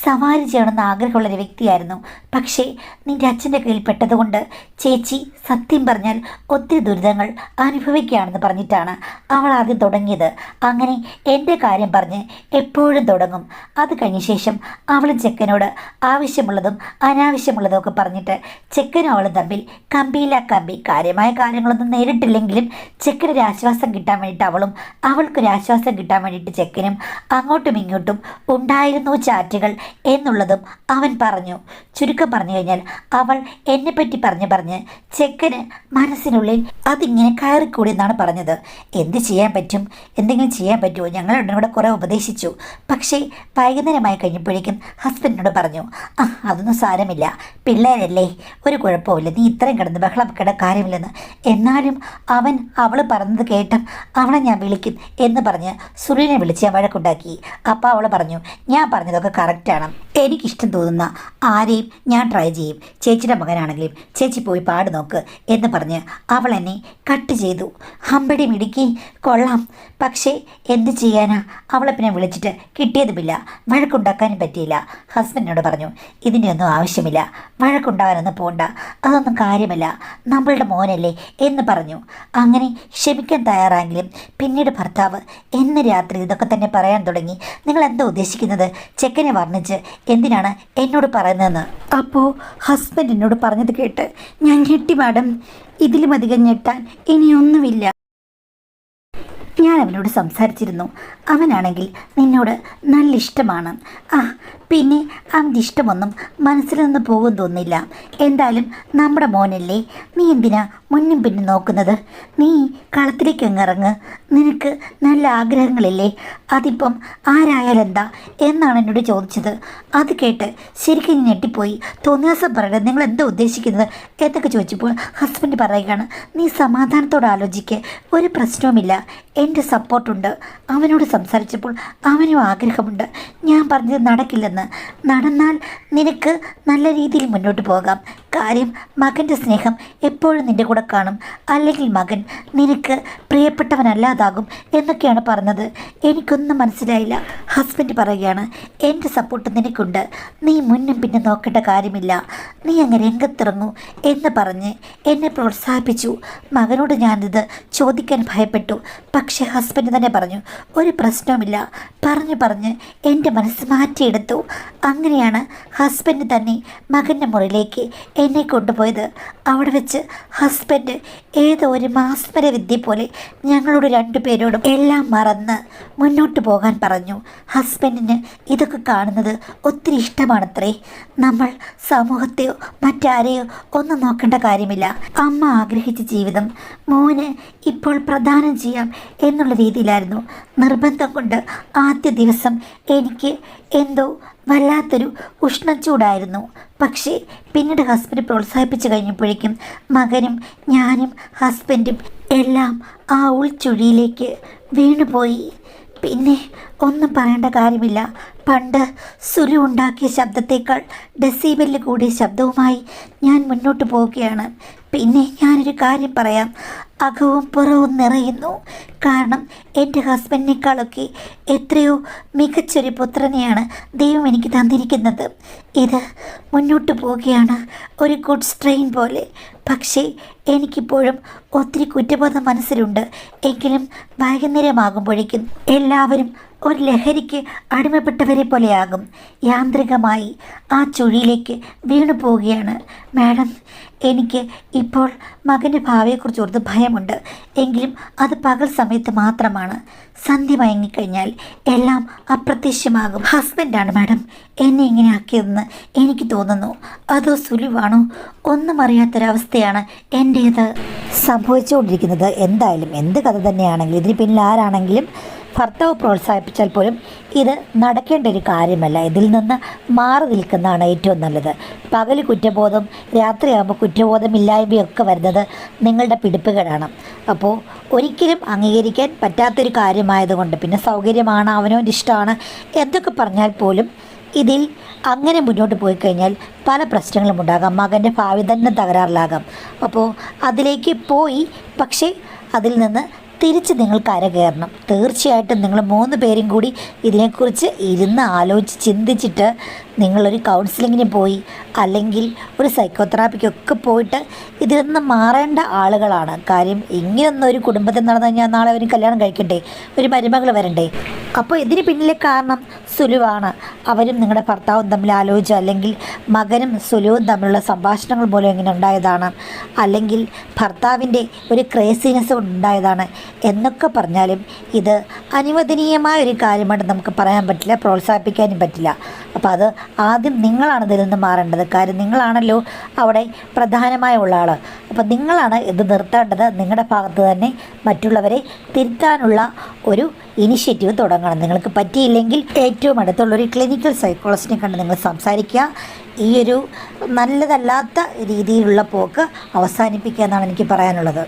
സവാരി ചെയ്യണമെന്ന് ആഗ്രഹമുള്ളൊരു വ്യക്തിയായിരുന്നു. പക്ഷേ നിൻ്റെ അച്ഛൻ്റെ കയ്യിൽ പെട്ടതുകൊണ്ട് ചേച്ചി സത്യം പറഞ്ഞാൽ ഒത്തിരി ദുരിതങ്ങൾ അനുഭവിക്കുകയാണെന്ന് പറഞ്ഞിട്ടാണ് അവൾ ആദ്യം തുടങ്ങിയത്. അങ്ങനെ എൻ്റെ കാര്യം പറഞ്ഞ് എപ്പോഴും തുടങ്ങും. അത് കഴിഞ്ഞ ശേഷം അവളും ചെക്കനോട് ആവശ്യമുള്ളതും അനാവശ്യമുള്ളതും ഒക്കെ പറഞ്ഞിട്ട് ചെക്കനും അവളും തമ്മിൽ കമ്പിയില്ല കമ്പി. കാര്യമായ കാര്യങ്ങളൊന്നും നേരിട്ടില്ലെങ്കിലും ചെക്കനൊരു ആശ്വാസം കിട്ടാൻ വേണ്ടിയിട്ട് അവളും, അവൾക്കൊരു ആശ്വാസം കിട്ടാൻ വേണ്ടിയിട്ട് ചെക്കനും അങ്ങോട്ടും ഇങ്ങോട്ടും ഉണ്ടായിരുന്നു ചാറ്റുകൾ എന്നുള്ളതും അവൻ പറഞ്ഞു. ചുരുക്കം പറഞ്ഞു കഴിഞ്ഞാൽ അവൾ എന്നെപ്പറ്റി പറഞ്ഞ് ചെക്കന് മനസ്സിനുള്ളിൽ അതിങ്ങനെ കയറിക്കൂടി എന്നാണ് പറഞ്ഞത്. എന്ത് ചെയ്യാൻ പറ്റും? എന്തെങ്കിലും ചെയ്യാൻ പറ്റുമോ? ഞങ്ങൾ രണ്ടും കൂടെ കുറേ ഉപദേശിച്ചു. പക്ഷേ വൈകുന്നേരമായി കഴിഞ്ഞപ്പോഴേക്കും ഹസ്ബൻഡിനോട് പറഞ്ഞു, അതൊന്നും സാരമില്ല, പിള്ളേരല്ലേ, ഒരു കുഴപ്പമില്ല, നീ ഇത്രയും കിടന്ന് ബഹളം കിട കാര്യമില്ലെന്ന്. എന്നാലും അവൾ പറഞ്ഞത് കേട്ടും അവളെ ഞാൻ വിളിക്കും എന്ന് പറഞ്ഞ് സുലിനെ വിളിച്ച് ഞാൻ വഴക്കുണ്ടാക്കി. അപ്പോൾ അവൾ പറഞ്ഞു, ഞാൻ പറഞ്ഞതൊക്കെ കറക്റ്റാണ്, എനിക്കിഷ്ടം തോന്നുന്ന ആരെയും ഞാൻ ട്രൈ ചെയ്യും, ചേച്ചിയുടെ മകനാണെങ്കിലും ചേച്ചി പോയി പാട് നോക്ക് എന്ന് പറഞ്ഞ് അവൾ എന്നെ കട്ട് ചെയ്തു. ഹമ്പടി മിടുക്കി, കൊള്ളാം. പക്ഷേ എന്ത് ചെയ്യാനാ, അവളെ പിന്നെ വിളിച്ചിട്ട് കിട്ടിയതുമില്ല, വഴക്കുണ്ടാക്കാനും പറ്റിയില്ല. ഹസ്ബൻഡിനോട് പറഞ്ഞു, ഇതിൻ്റെ ഒന്നും ആവശ്യമില്ല, വഴക്കുണ്ടാകാനൊന്നും പോണ്ട, അതൊന്നും കാര്യമല്ല, നമ്മളുടെ മോനല്ലേ എന്ന് പറഞ്ഞു. അങ്ങനെ ക്ഷമിക്കാൻ തയ്യാറായെങ്കിലും പിന്നീട് ഭർത്താവ് എന്ന് രാത്രി ഇതൊക്കെ തന്നെ പറയാൻ തുടങ്ങി. നിങ്ങൾ എന്താ ഉദ്ദേശിക്കുന്നത്? ചെക്കനെ വർണ്ണിച്ച് എന്തിനാണ് എന്നോട് പറയുന്നതെന്ന്. അപ്പോൾ ഹസ്ബൻഡ് എന്നോട് പറഞ്ഞത് കേട്ട് ഞാൻ ഞെട്ടി. മാഡം, ഇതിലും അധികം ഞെട്ടാൻ ഇനിയൊന്നുമില്ല. ഞാൻ അവനോട് സംസാരിച്ചിരുന്നു. അവനാണെങ്കിൽ നിന്നോട് നല്ല ഇഷ്ടമാണ്. പിന്നെ അവൻ്റെ ഇഷ്ടമൊന്നും മനസ്സിൽ നിന്ന് പോകും തോന്നില്ല. എന്തായാലും നമ്മുടെ മോനല്ലേ, നീ എന്തിനാ മുന്നും പിന്നും നോക്കുന്നത്? നീ കളത്തിലേക്ക് ഇറങ്ങ്, നിനക്ക് നല്ല ആഗ്രഹങ്ങളില്ലേ, അതിപ്പം ആരായാലെന്താ എന്നാണ് എന്നോട് ചോദിച്ചത്. അത് കേട്ട് ശരിക്കും ഞെട്ടിപ്പോയി. തോന്നിയാസം പറയണത്, നിങ്ങൾ എന്താ ഉദ്ദേശിക്കുന്നത് എന്നൊക്കെ ചോദിച്ചപ്പോൾ ഹസ്ബൻഡ് പറയുകയാണ്, നീ സമാധാനത്തോടെ ആലോചിക്ക്, ഒരു പ്രശ്നവുമില്ല, എൻ്റെ സപ്പോർട്ടുണ്ട്. അവനോട് സംസാരിച്ചപ്പോൾ അവനും ആഗ്രഹമുണ്ട്, ഞാൻ പറഞ്ഞത് നടക്കില്ലെന്ന്. നടന്നാൽ നിനക്ക് നല്ല രീതിയിൽ മുന്നോട്ട് പോകാം. കാര്യം മകൻ്റെ സ്നേഹം എപ്പോഴും നിൻ്റെ കൂടെ കാണും. അല്ലെങ്കിൽ മകൻ നിനക്ക് പ്രിയപ്പെട്ടവനല്ലാതാകും എന്നൊക്കെയാണ് പറഞ്ഞത്. എനിക്കൊന്നും മനസ്സിലായില്ല. ഹസ്ബൻഡ് പറയുകയാണ്, എൻ്റെ സപ്പോർട്ട് നിനക്കുണ്ട്, നീ മുന്നും പിന്നെ നോക്കേണ്ട കാര്യമില്ല, നീ അങ്ങ് രംഗത്തിറങ്ങൂ എന്ന് പറഞ്ഞ് എന്നെ പ്രോത്സാഹിപ്പിച്ചു. മകനോട് ഞാനിത് ചോദിക്കാൻ ഭയപ്പെട്ടു. പക്ഷേ ഹസ്ബൻഡ് തന്നെ പറഞ്ഞു, ഒരു പ്രശ്നവുമില്ല, പറഞ്ഞ് എൻ്റെ മനസ്സ് മാറ്റിയെടുത്തു. അങ്ങനെയാണ് ഹസ്ബൻഡ് തന്നെ മകൻ്റെ മുറിയിലേക്ക് എന്നെ കൊണ്ടുപോയത്. അവിടെ വെച്ച് ഹസ്ബൻഡ് ഏതോ ഒരു മാസ്മര വിദ്യ പോലെ ഞങ്ങളോട് രണ്ടുപേരോടും എല്ലാം മറന്ന് മുന്നോട്ട് പോകാൻ പറഞ്ഞു. ഹസ്ബൻഡിന് ഇതൊക്കെ കാണുന്നത് ഒത്തിരി ഇഷ്ടമാണത്രേ. നമ്മൾ സമൂഹത്തെയോ മറ്റാരെയോ ഒന്നും നോക്കേണ്ട കാര്യമില്ല. അമ്മ ആഗ്രഹിച്ച ജീവിതം മോന് ഇപ്പോൾ പ്രദാനം ചെയ്യാം എന്നുള്ള രീതിയിലായിരുന്നു. നിർബന്ധം കൊണ്ട് ആദ്യ ദിവസം എനിക്ക് എന്തോ വല്ലാത്തൊരു ഉഷ്ണച്ചൂടായിരുന്നു. പക്ഷേ പിന്നീട് ഹസ്ബൻഡ് പ്രോത്സാഹിപ്പിച്ചു കഴിഞ്ഞപ്പോഴേക്കും മകനും ഞാനും ഹസ്ബൻഡും എല്ലാം ആ ഉൾച്ചുഴിയിലേക്ക് വീണുപോയി. പിന്നെ ഒന്നും പറയേണ്ട കാര്യമില്ല. പണ്ട് സുലു ഉണ്ടാക്കിയ ശബ്ദത്തേക്കാൾ ഡെസിബലിൽ കൂടിയ ശബ്ദവുമായി ഞാൻ മുന്നോട്ട് പോവുകയാണ്. പിന്നെ ഞാനൊരു കാര്യം പറയാം, അകവും പുറവും നിറയുന്നു. കാരണം എൻ്റെ ഹസ്ബൻഡിനേക്കാളൊക്കെ എത്രയോ മികച്ചൊരു പുത്രനെയാണ് ദൈവം എനിക്ക് തന്നിരിക്കുന്നത്. ഇത് മുന്നോട്ട് പോവുകയാണ് ഒരു ഗുഡ് സ്ട്രെയിൻ പോലെ. പക്ഷേ എനിക്കിപ്പോഴും ഒത്തിരി കുറ്റബോധം മനസ്സിലുണ്ട്. എങ്കിലും വൈകുന്നേരമാകുമ്പോഴേക്കും എല്ലാവരും ഒരു ലഹരിക്ക് അടിമപ്പെട്ടവരെ പോലെയാകും. യാന്ത്രികമായി ആ ചുഴിയിലേക്ക് വീണു പോവുകയാണ്. മാഡം, എനിക്ക് ഇപ്പോൾ മകൻ്റെ ഭാവിയെക്കുറിച്ച് ഓർത്ത് ഭയമുണ്ട്. എങ്കിലും അത് പകൽ സമയത്ത് മാത്രമാണ്. സന്ധ്യ മയങ്ങിക്കഴിഞ്ഞാൽ എല്ലാം അപ്രത്യക്ഷമാകും. ഹസ്ബൻഡാണ് മാഡം എന്നെ ഇങ്ങനെ ആക്കിയതെന്ന് എനിക്ക് തോന്നുന്നു. അതോ സുലുവാണോ? ഒന്നും അറിയാത്തൊരവസ്ഥയാണ് എൻ്റേത് സംഭവിച്ചുകൊണ്ടിരിക്കുന്നത്. എന്തായാലും എന്ത് കഥ തന്നെയാണെങ്കിലും ഇതിന് പിന്നിൽ ആരാണെങ്കിലും ഭർത്താവ് പ്രോത്സാഹിപ്പിച്ചാൽ പോലും ഇത് നടക്കേണ്ട ഒരു കാര്യമല്ല. ഇതിൽ നിന്ന് മാറി നിൽക്കുന്നതാണ് ഏറ്റവും നല്ലത്. പകൽ കുറ്റബോധം, രാത്രിയാകുമ്പോൾ കുറ്റബോധമില്ലായ്മയൊക്കെ വരുന്നത് നിങ്ങളുടെ പിടിപ്പുകേടാണ്. അപ്പോൾ ഒരിക്കലും അംഗീകരിക്കാൻ പറ്റാത്തൊരു കാര്യമായതുകൊണ്ട്, പിന്നെ സൗകര്യമാണ്, അവനവൻ്റെ ഇഷ്ടമാണ് എന്തൊക്കെ പറഞ്ഞാൽ പോലും ഇതിൽ അങ്ങനെ മുന്നോട്ട് പോയി കഴിഞ്ഞാൽ പല പ്രശ്നങ്ങളും ഉണ്ടാകാം. മകൻ്റെ ഭാവി തന്നെ തകരാറിലാകാം. അപ്പോൾ അതിലേക്ക് പോയി, പക്ഷേ അതിൽ നിന്ന് തിരിച്ച് നിങ്ങൾ കരകയറണം. തീർച്ചയായിട്ടും നിങ്ങൾ 3 പേരും കൂടി ഇതിനെക്കുറിച്ച് ഇരുന്ന് ആലോചിച്ച് ചിന്തിച്ചിട്ട് നിങ്ങളൊരു കൗൺസിലിങ്ങിന് പോയി അല്ലെങ്കിൽ ഒരു സൈക്കോതെറാപ്പിക്കൊക്കെ പോയിട്ട് ഇതിൽ നിന്ന് മാറേണ്ട ആളുകളാണ്. കാര്യം ഇങ്ങനൊന്നും ഒരു കുടുംബത്തിൽ നടന്നു കഴിഞ്ഞാൽ നാളെ അവർ കല്യാണം കഴിക്കണ്ടേ, ഒരു മരുമകൾ വരണ്ടേ. അപ്പോൾ ഇതിന് പിന്നിലെ കാരണം സുലുവാണ്. അവരും നിങ്ങളുടെ ഭർത്താവും തമ്മിൽ ആലോചിച്ച്, അല്ലെങ്കിൽ മകനും സുലുവും തമ്മിലുള്ള സംഭാഷണങ്ങൾ മൂലം ഇങ്ങനെ ഉണ്ടായതാണ്, അല്ലെങ്കിൽ ഭർത്താവിൻ്റെ ഒരു ക്രേസിനെസ് ഉണ്ടായതാണ് എന്നൊക്കെ പറഞ്ഞാലും ഇത് അനുവദനീയമായ ഒരു കാര്യമായിട്ട് നമുക്ക് പറയാൻ പറ്റില്ല, പ്രോത്സാഹിപ്പിക്കാനും പറ്റില്ല. അപ്പോൾ അത് ആദ്യം നിങ്ങളാണ് ഇതിൽ നിന്ന് മാറേണ്ടത്. കാര്യം നിങ്ങളാണല്ലോ അവിടെ പ്രധാനമായ ഉള്ള ആൾ. അപ്പോൾ നിങ്ങളാണ് ഇത് നിർത്തേണ്ടത്. നിങ്ങളുടെ ഭാഗത്ത് തന്നെ മറ്റുള്ളവരെ തിരുത്താനുള്ള ഒരു ഇനിഷ്യേറ്റീവ് തുടങ്ങണം. നിങ്ങൾക്ക് പറ്റിയില്ലെങ്കിൽ ഏറ്റവും അടുത്തുള്ളൊരു ക്ലിനിക്കൽ സൈക്കോളജിസ്റ്റിനെ കണ്ട് നിങ്ങൾ സംസാരിക്കുക. ഈ ഒരു നല്ലതല്ലാത്ത രീതിയിലുള്ള പോക്ക് അവസാനിപ്പിക്കുക എന്നാണ് എനിക്ക് പറയാനുള്ളത്.